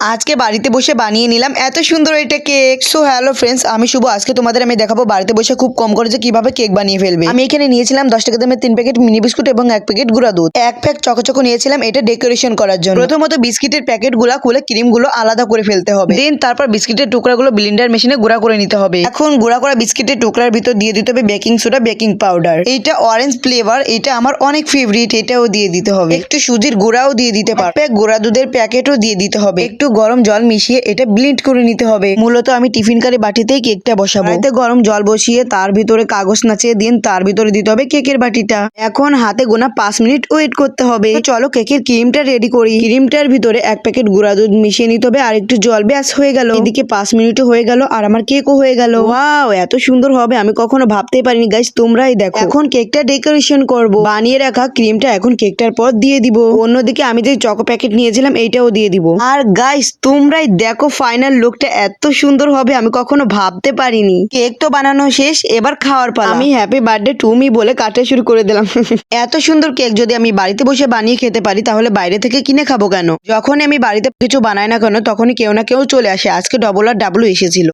আজকে বাড়িতে বসে বানিয়ে নিলাম এত সুন্দর এটা কেক। সো হ্যালো ফ্রেন্ডস, আমি শুভ। আজকে তোমাদের আমি দেখাবো বাড়িতে বসে খুব কম খরচে কিভাবে কেক বানিয়ে ফেলবে। আমি এখানে নিয়েছিলাম 10 টাকা দামের 3 প্যাকেট মিনি বিস্কুট এবং 1 প্যাকেট গুঁড়া দুধ। 1 প্যাক চকোচকো নিয়েছিলাম এটা ডেকোরেশন করার জন্য। প্রথমত বিস্কিটের প্যাকেট গুলা খুলে ক্রিম গুলো আলাদা করে ফেলতে হবে। দেন তারপর বিস্কিটের টুকরাগুলো ব্লেন্ডার মেশিনে গুঁড়া করে নিতে হবে। এখন গুঁড়া করা বিস্কিটের টুকরার ভিতর দিয়ে দিতে হবে বেকিং সোডা, বেকিং পাউডার। এইটা অরেঞ্জ ফ্লেভার, এটা আমার অনেক ফেভারিট, এটাও দিয়ে দিতে হবে। একটু সুজির গুঁড়াও দিয়ে দিতে পারো। প্যাক গুঁড়া দুধের প্যাকেটও দিয়ে দিতে হবে। একটু গরম জল মিশিয়ে এটা ব্লেন্ড করে নিতে হবে। মূলত আমি টিফিন কারি বাটিতেই কেকটা বসাবো। এতে গরম জল বসিয়ে তার ভিতরে কাগজ নাচিয়ে দিন, তার ভিতরে দিতে হবে কেকের বাটিটা। এখন হাতে গোনা 5 মিনিট ওয়েট করতে হবে। চলো কেকের ক্রিমটা রেডি করি। ক্রিমটার ভিতরে 1 প্যাকেট গুঁড়া দুধ মিশিয়ে নিতে হবে আর একটু জল, ব্যাস হয়ে গেল। এদিকে 5 মিনিটও হয়ে গেল আর আমার কেকও হয়ে গেল। ওয়াও, এত সুন্দর হবে আমি কখনো ভাবতেই পারিনি গাইস, তোমরাই দেখো। এখন কেকটা ডেকোরেশন করব। বানিয়ে রাখা ক্রিমটা এখন কেকটার পর দিয়ে দিব। অন্যদিকে আমি যে চকো প্যাকেট নিয়েছিলাম এইটাও দিয়ে দিব। আর গাইস তোমরাই দেখো ফাইনাল লুকটা এত সুন্দর হবে আমি কখনো ভাবতে পারিনি। কেক তো বানানো শেষ, এবার খাওয়ার পালা। আমি হ্যাপি বার্থডে টু মি বলে কাটা শুরু করে দিলাম। এত সুন্দর কেক যদি আমি বাড়িতে বসে বানিয়ে খেতে পারি তাহলে বাইরে থেকে কিনে খাবো কেন? যখন আমি বাড়িতে কিছু বানাই না কেন তখনই কেউ না কেউ চলে আসে। আজকে ডবল আর ডাবলু এসেছিল।